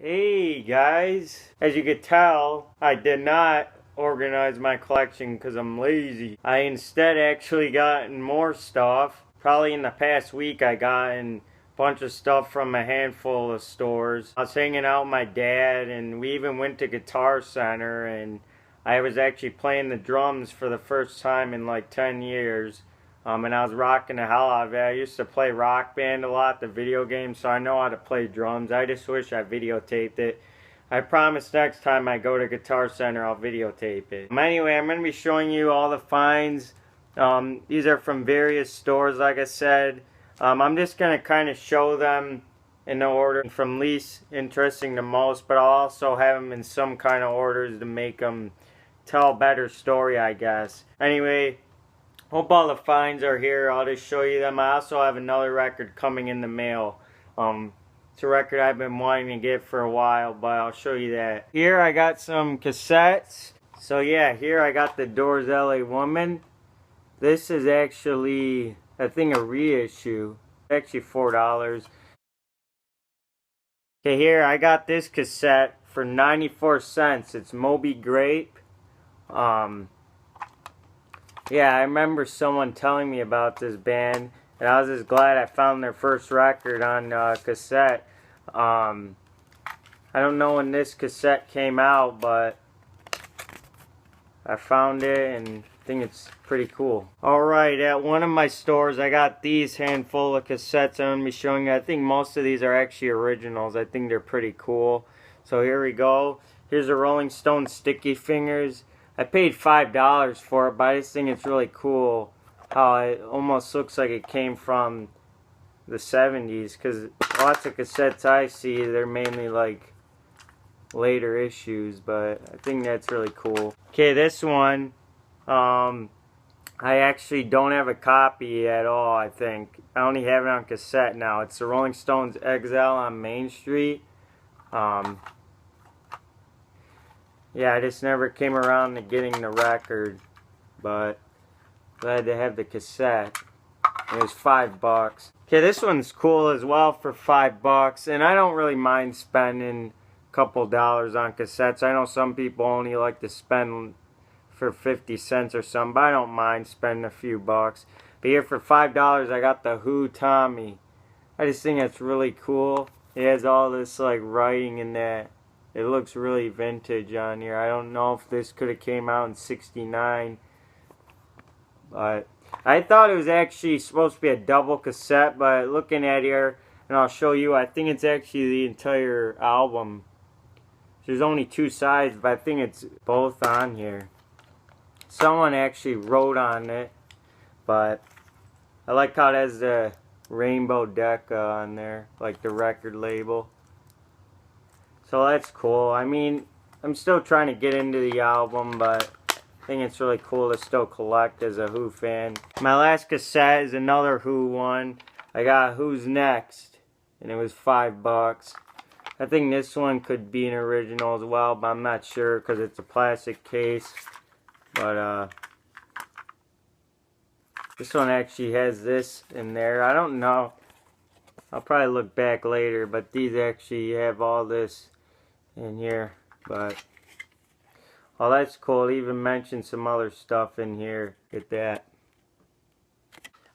Hey guys, as you could tell, I did not organize my collection because I'm lazy. I instead actually gotten more stuff. Probably in the past week I gotten a bunch of stuff from a handful of stores. I was hanging out with my dad and we even went to Guitar Center and I was actually playing the drums for the first time in like 10 years. And I was rocking the hell out of it. I used to play Rock Band a lot, the video game, so I know how to play drums. I just wish I videotaped it. I promise next time I go to Guitar Center, I'll videotape it. Anyway, I'm going to be showing you all the finds. These are from various stores, like I said. I'm just going to kind of show them in the order from least interesting to most, but I'll also have them in some kind of orders to make them tell a better story, I guess. Anyway, hope all the finds are here. I'll just show you them. I also have another record coming in the mail. It's a record I've been wanting to get for a while, but I'll show you that. Here I got some cassettes. So yeah, here I got the Doors LA Woman. This is actually, I think, a reissue. Actually $4. Okay, here I got this cassette for 94 cents. It's Moby Grape. Yeah, I remember someone telling me about this band, and I was just glad I found their first record on cassette. I don't know when this cassette came out, but I found it and I think it's pretty cool. Alright, at one of my stores I got these handful of cassettes I'm going to be showing you. I think most of these are actually originals. I think they're pretty cool. So here we go. Here's the Rolling Stones Sticky Fingers. I paid $5 for it, but I just think it's really cool how it almost looks like it came from the 70s, because lots of cassettes I see, they're mainly like later issues, but I think that's really cool. Okay, this one, I actually don't have a copy at all, I think. I only have it on cassette now. It's the Rolling Stones Exile on Main Street. Yeah, I just never came around to getting the record, but glad to have the cassette. It was $5. Okay, this one's cool as well for $5, and I don't really mind spending a couple dollars on cassettes. I know some people only like to spend for 50 cents or something, but I don't mind spending a few bucks. But here for $5, I got the Who Tommy. I just think that's really cool. It has all this like writing in that. It looks really vintage on here. I don't know if this could have came out in '69, but I thought it was actually supposed to be a double cassette, but looking at here, and I'll show you, I think it's actually the entire album. There's only two sides, but I think it's both on here. Someone actually wrote on it, but I like how it has the Rainbow Decca on there, like the record label. So that's cool. I mean, I'm still trying to get into the album, but I think it's really cool to still collect as a Who fan. My last cassette is another Who one. I got Who's Next, and it was $5. I think this one could be an original as well, but I'm not sure because it's a plastic case. But this one actually has this in there. I don't know. I'll probably look back later, but these actually have all this in here. But oh, that's cool. It even mentioned some other stuff in here. Get that.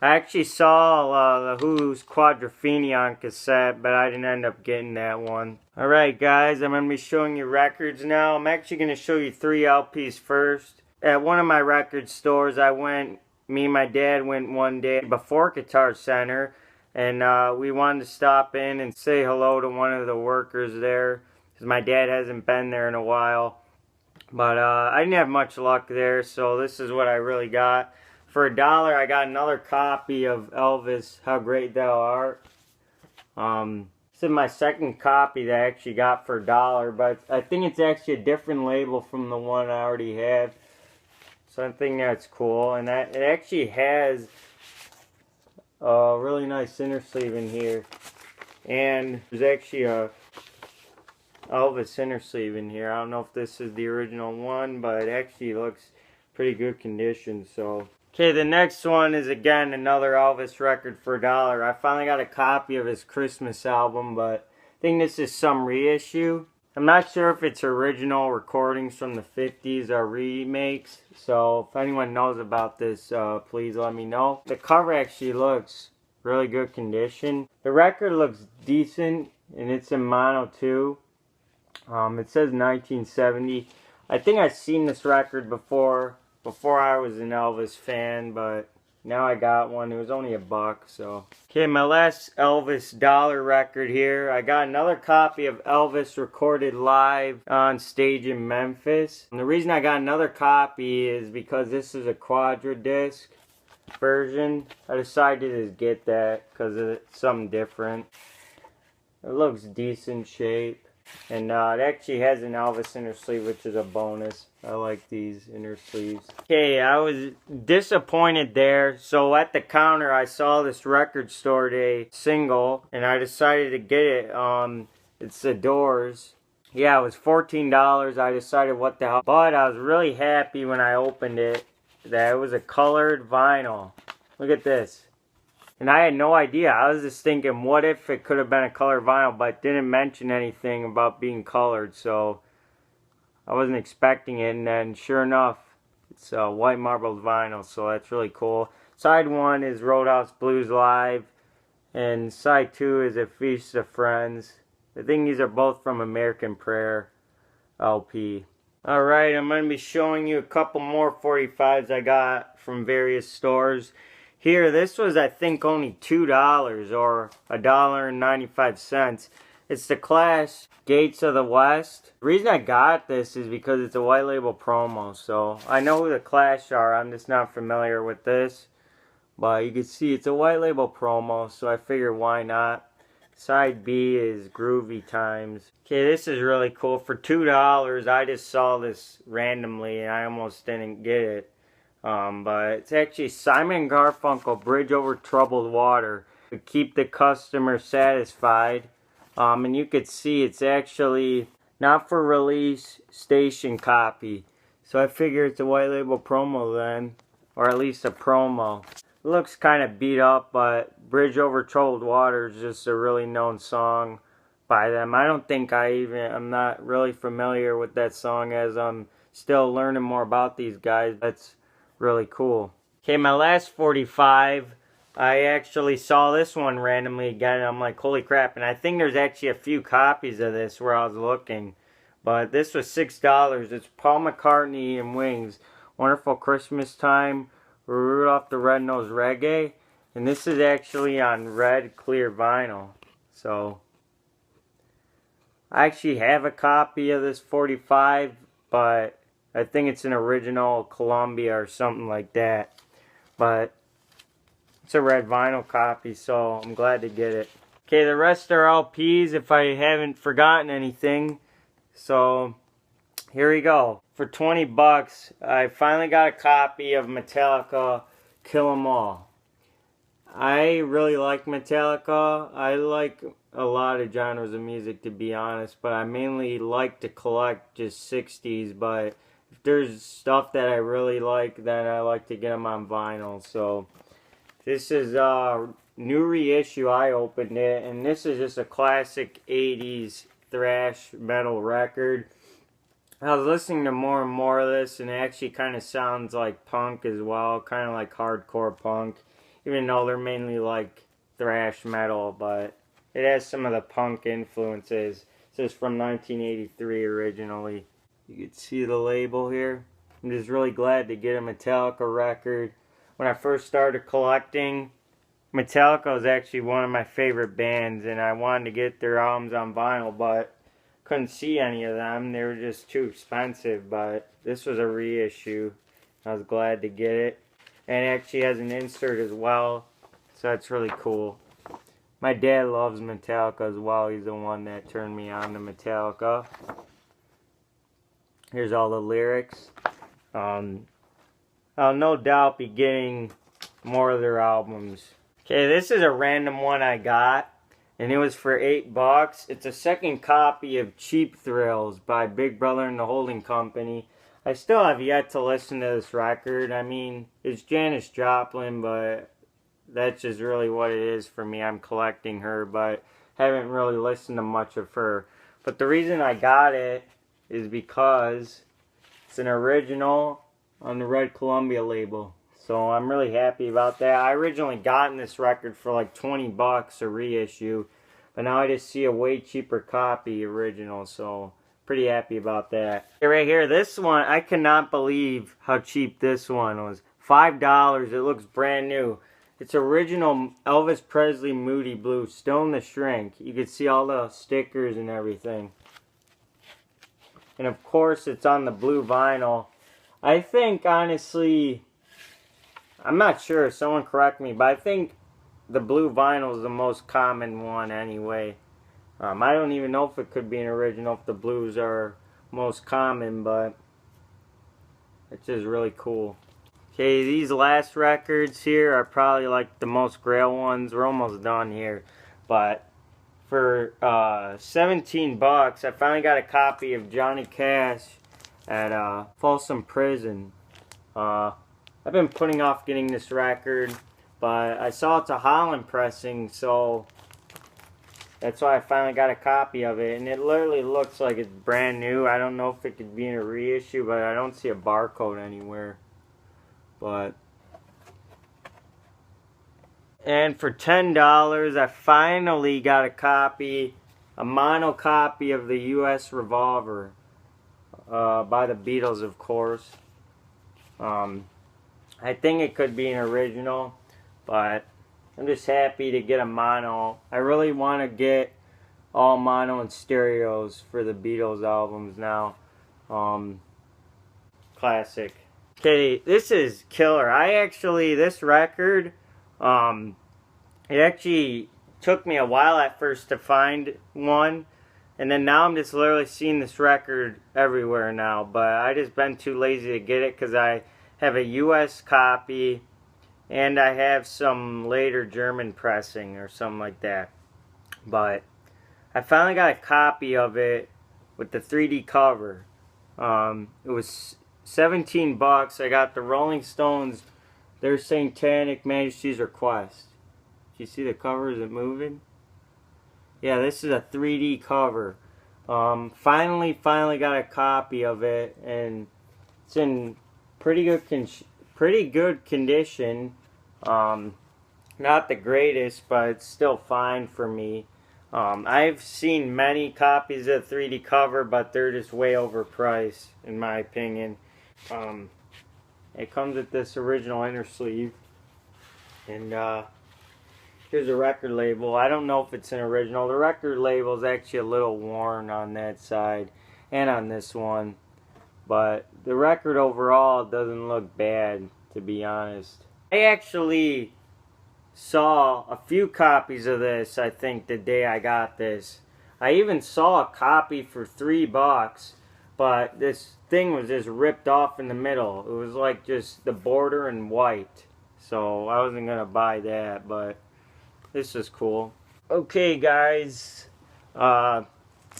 I actually saw the Who's Quadrophenia on cassette, but I didn't end up getting that one. Alright guys, I'm going to be showing you records now. I'm actually going to show you 3 LPs first. At one of my record stores, me and my dad went one day before Guitar Center, and we wanted to stop in and say hello to one of the workers there, because my dad hasn't been there in a while. But I didn't have much luck there, so this is what I really got. For $1, I got another copy of Elvis, How Great Thou Art. This is my second copy that I actually got for $1, but I think it's actually a different label from the one I already have. So I think that's cool. And it actually has a really nice inner sleeve in here. And there's actually a Elvis inner sleeve in here. I don't know if this is the original one, but it actually looks pretty good condition. So okay, the next one is again another Elvis record for $1. I finally got a copy of his Christmas album, but think this is some reissue. I'm not sure if it's original recordings from the 50s or remakes. So if anyone knows about this, please let me know. The cover actually looks really good condition. The record looks decent, and it's in mono too. It says 1970. I think I've seen this record before I was an Elvis fan, but now I got one. It was only $1, so. Okay, my last Elvis dollar record here. I got another copy of Elvis recorded live on stage in Memphis. And the reason I got another copy is because this is a quadra disc version. I decided to get that because it's something different. It looks decent shape. And it actually has an Elvis inner sleeve, which is a bonus. I like these inner sleeves. Okay, I was disappointed there. So at the counter, I saw this record store day single, and I decided to get it. It's The Doors. Yeah, it was $14. I decided what the hell. But I was really happy when I opened it that it was a colored vinyl. Look at this. And I had no idea. I was just thinking, what if it could have been a colored vinyl, but it didn't mention anything about being colored, so I wasn't expecting it. And then, sure enough, it's a white marbled vinyl, so that's really cool. Side 1 is Roadhouse Blues Live, and side 2 is A Feast of Friends. I think these are both from American Prayer LP. Alright, I'm going to be showing you a couple more 45s I got from various stores. Here, this was, I think, only $2 or $1.95. It's the Clash Gates of the West. The reason I got this is because it's a white label promo. So, I know who the Clash are. I'm just not familiar with this. But you can see it's a white label promo. So, I figured why not. Side B is Groovy Times. Okay, this is really cool. For $2, I just saw this randomly and I almost didn't get it. But it's actually Simon & Garfunkel, Bridge Over Troubled Water, to keep the customer satisfied. And you could see it's actually not for release, station copy. So I figure it's a white label promo then, or at least a promo. It looks kind of beat up, but Bridge Over Troubled Water is just a really known song by them. I don't think I'm not really familiar with that song as I'm still learning more about these guys. That's really cool. Okay, my last 45, I actually saw this one randomly again, and I'm like, holy crap. And I think there's actually a few copies of this where I was looking. But this was $6. It's Paul McCartney and Wings, Wonderful Christmas Time, Rudolph the Red-Nosed Reggae. And this is actually on red clear vinyl. So, I actually have a copy of this 45, but I think it's an original Columbia or something like that. But it's a red vinyl copy, so I'm glad to get it. Okay, the rest are LPs if I haven't forgotten anything. So, here we go. For $20, I finally got a copy of Metallica Kill 'Em All. I really like Metallica. I like a lot of genres of music, to be honest, but I mainly like to collect just 60s, but if there's stuff that I really like, then I like to get them on vinyl. So this is a new reissue. I opened it, and this is just a classic 80s thrash metal record. I was listening to more and more of this, and it actually kind of sounds like punk as well, kind of like hardcore punk, even though they're mainly like thrash metal, but it has some of the punk influences. This is from 1983 originally. You can see the label here. I'm just really glad to get a Metallica record. When I first started collecting, Metallica was actually one of my favorite bands, and I wanted to get their albums on vinyl, but couldn't see any of them. They were just too expensive, but this was a reissue. I was glad to get it. And it actually has an insert as well, so that's really cool. My dad loves Metallica as well. He's the one that turned me on to Metallica. Here's all the lyrics. I'll no doubt be getting more of their albums. Okay, this is a random one I got, and it was for $8. It's a second copy of Cheap Thrills by Big Brother and the Holding Company. I still have yet to listen to this record. I mean, it's Janis Joplin, but that's just really what it is for me. I'm collecting her, but haven't really listened to much of her. But the reason I got it is because it's an original on the Red Columbia label. So I'm really happy about that. I originally got this record for like 20 bucks a reissue, but now I just see a way cheaper copy original, so pretty happy about that. Right here, this one, I cannot believe how cheap this one was. $5, it looks brand new. It's original Elvis Presley Moody Blue, Stone the Shrink. You can see all the stickers and everything. And of course, it's on the blue vinyl. I think, honestly, I'm not sure, someone correct me, but I think the blue vinyl is the most common one anyway. I don't even know if it could be an original if the blues are most common, but it's just really cool. Okay, these last records here are probably like the most Grail ones. We're almost done here, but for 17 bucks, I finally got a copy of Johnny Cash at Folsom Prison. I've been putting off getting this record, but I saw it's a Holland pressing, so that's why I finally got a copy of it. And it literally looks like it's brand new. I don't know if it could be in a reissue, but I don't see a barcode anywhere. And for $10, I finally got a mono copy of the U.S. Revolver by the Beatles, of course. I think it could be an original, but I'm just happy to get a mono. I really want to get all mono and stereos for the Beatles albums now. Classic. Okay, this is killer. This record, it actually took me a while at first to find one. And then now I'm just literally seeing this record everywhere now. But I just been too lazy to get it because I have a US copy and I have some later German pressing or something like that. But I finally got a copy of it with the 3D cover. It was 17 bucks. I got the Rolling Stones, Their Satanic Majesty's Request. Do you see the cover? Is it moving? Yeah, this is a 3D cover. Finally got a copy of it, and it's in pretty good condition. Not the greatest, but it's still fine for me. I've seen many copies of the 3D cover, but they're just way overpriced, in my opinion. It comes with this original inner sleeve, and here's a record label. I don't know if it's an original. The record label is actually a little worn on that side and on this one, but the record overall doesn't look bad, to be honest. I actually saw a few copies of this, I think, the day I got this. I even saw a copy for $3, but this thing was just ripped off in the middle. It was like just the border in white, so I wasn't gonna buy that, but this is cool. Okay, guys,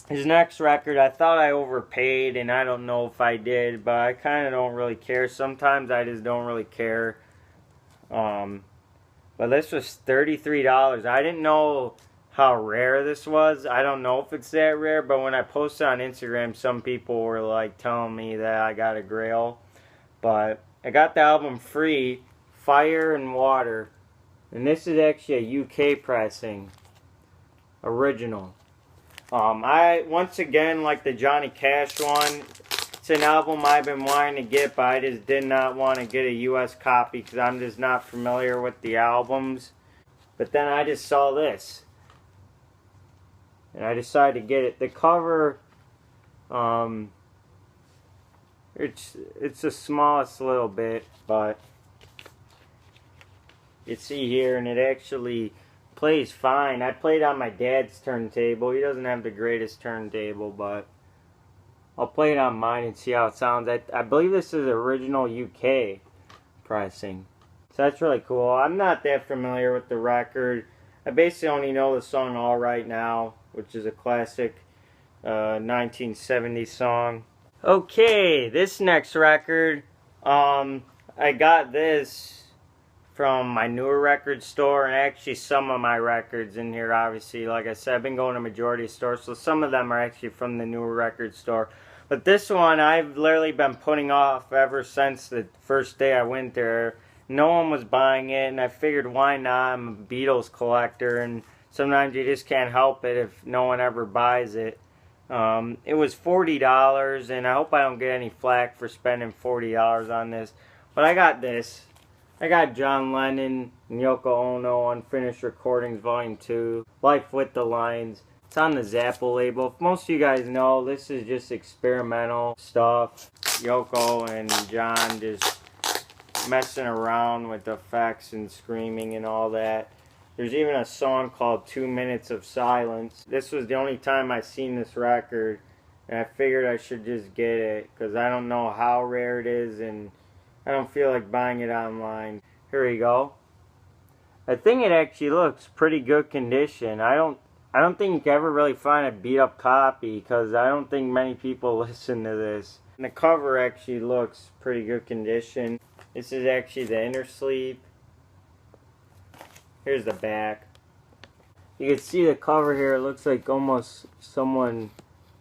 his next record, I thought I overpaid, and I don't know if I did, but I kind of don't really care. Sometimes I just don't really care. But this was $33. I didn't know how rare this was. I don't know if it's that rare, but when I posted on Instagram, some people were like telling me that I got a Grail. But I got the album free, Fire and Water. And this is actually a UK pressing. Original. Once again, like the Johnny Cash one, it's an album I've been wanting to get, but I just did not want to get a US copy because I'm just not familiar with the albums. But then I just saw this, and I decided to get it. The cover, it's the smallest little bit, but you see here, and it actually plays fine. I played on my dad's turntable. He doesn't have the greatest turntable, but I'll play it on mine and see how it sounds. I believe this is original UK pricing. So that's really cool. I'm not that familiar with the record. I basically only know the song All Right Now, which is a classic 1970s song. Okay, this next record, I got this from my newer record store, and actually some of my records in here, obviously. Like I said, I've been going to majority stores, so some of them are actually from the newer record store. But this one I've literally been putting off ever since the first day I went there. No one was buying it, and I figured why not? I'm a Beatles collector, and sometimes you just can't help it if no one ever buys it. It was $40, and I hope I don't get any flack for spending $40 on this. But I got this. I got John Lennon and Yoko Ono Unfinished Recordings Volume 2, Life with the Lines. It's on the Zappa label. If most of you guys know, this is just experimental stuff. Yoko and John just messing around with effects and screaming and all that. There's even a song called 2 Minutes of Silence. This was the only time I seen this record, and I figured I should just get it because I don't know how rare it is, and I don't feel like buying it online. Here we go. I think it actually looks pretty good condition. I don't think you can ever really find a beat up copy because I don't think many people listen to this. And the cover actually looks pretty good condition. This is actually the inner sleeve. Here's the back. You can see the cover here. It looks like almost someone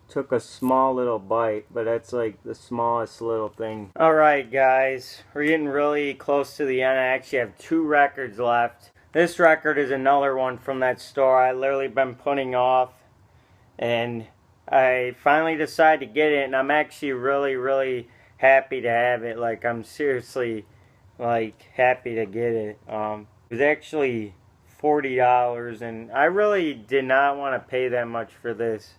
took a small little bite, but that's like the smallest little thing. Alright guys, we're getting really close to the end. I actually have 2 records left. This record is another one from that store I literally been putting off, and I finally decided to get it, and I'm actually really happy to have it. Like, I'm seriously like happy to get it. It was actually $40, and I really did not want to pay that much for this.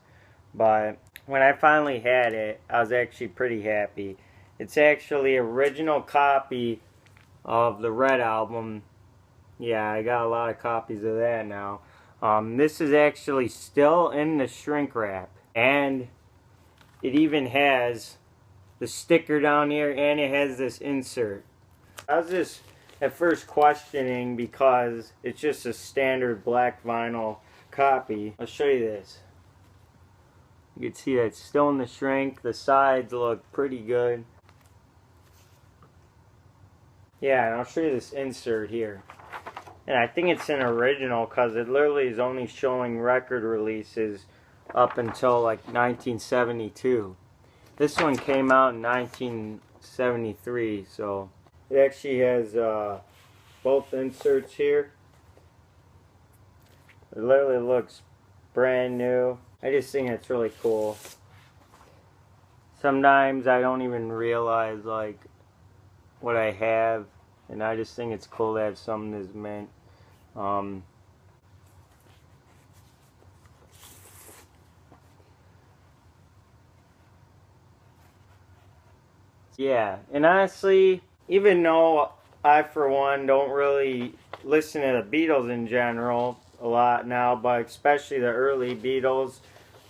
But when I finally had it, I was actually pretty happy. It's actually an original copy of the Red album. Yeah, I got a lot of copies of that now. This is actually still in the shrink wrap. And it even has the sticker down here, and it has this insert. I was just at first questioning because it's just a standard black vinyl copy. I'll show you this. You can see that it's still in the shrink. The sides look pretty good. Yeah, and I'll show you this insert here. And I think it's an original because it literally is only showing record releases up until like 1972. This one came out in 1973, so it actually has both inserts here. It literally looks brand new. I just think it's really cool. Sometimes I don't even realize like what I have, and I just think it's cool to have something that's mint. Yeah, and honestly, even though I for one don't really listen to the Beatles in general a lot now, but especially the early Beatles,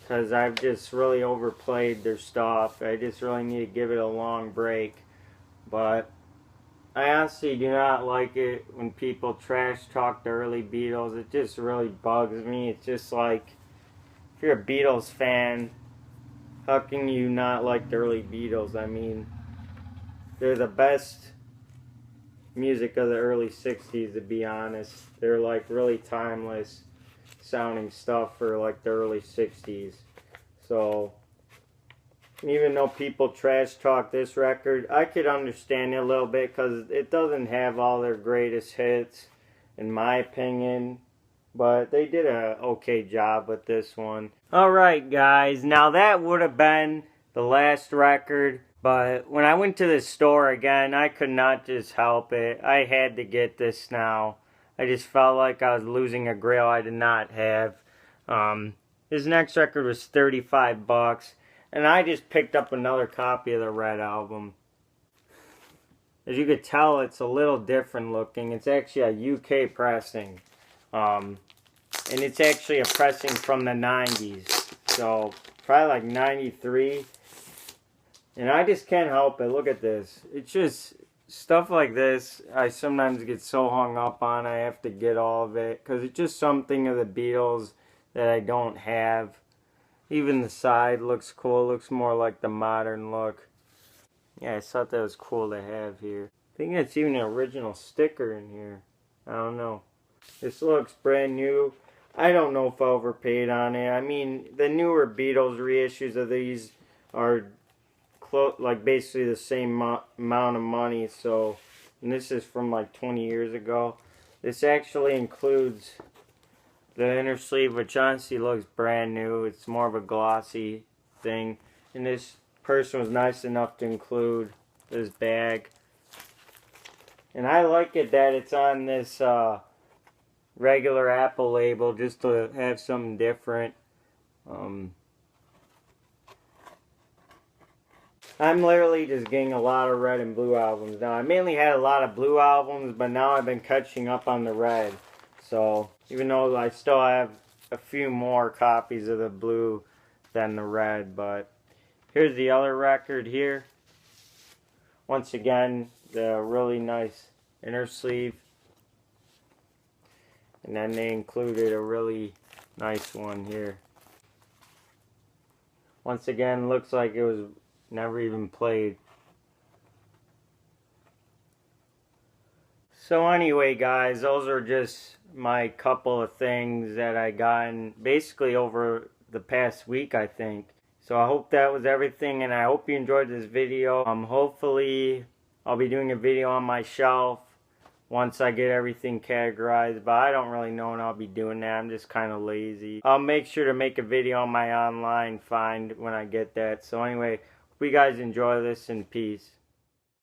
because I've just really overplayed their stuff. I just really need to give it a long break. But I honestly do not like it when people trash talk the early Beatles. It just really bugs me. It's just like, if you're a Beatles fan, how can you not like the early Beatles? I mean, they're the best music of the early 60s, to be honest. They're like really timeless sounding stuff for like the early 60s. So even though people trash talk this record, I could understand it a little bit because it doesn't have all their greatest hits in my opinion, but they did a okay job with this one. Alright guys, now that would have been the last record, but when I went to the store again, I could not just help it. I had to get this now. I just felt like I was losing a Grail I did not have. This next record was $35, and I just picked up another copy of the Red album. As you could tell, it's a little different looking. It's actually a UK pressing. And it's actually a pressing from the 90s. So, probably like 93. And I just can't help it. Look at this. It's just stuff like this. I sometimes get so hung up on. I have to get all of it. Because it's just something of the Beatles that I don't have. Even the side looks cool. It looks more like the modern look. Yeah, I thought that was cool to have here. I think it's even an original sticker in here. I don't know. This looks brand new. I don't know if I overpaid on it. I mean, the newer Beatles reissues of these are like basically the same amount of money. So, and this is from like 20 years ago. This actually includes the inner sleeve, which honestly looks brand new. It's more of a glossy thing. And this person was nice enough to include this bag. And I like it that it's on this regular Apple label just to have something different. I'm literally just getting a lot of red and blue albums now. I mainly had a lot of blue albums, but now I've been catching up on the red. So even though I still have a few more copies of the blue than the red, but here's the other record here. Once again, the really nice inner sleeve. And then they included a really nice one here. Once again, looks like it was never even played. So anyway, guys, those are just my couple of things that I gotten basically over the past week, I think. So I hope that was everything, and I hope you enjoyed this video. Hopefully I'll be doing a video on my shelf once I get everything categorized, but I don't really know when I'll be doing that. I'm just kind of lazy. I'll make sure to make a video on my online find when I get that. So anyway, hope you guys enjoy this, and peace.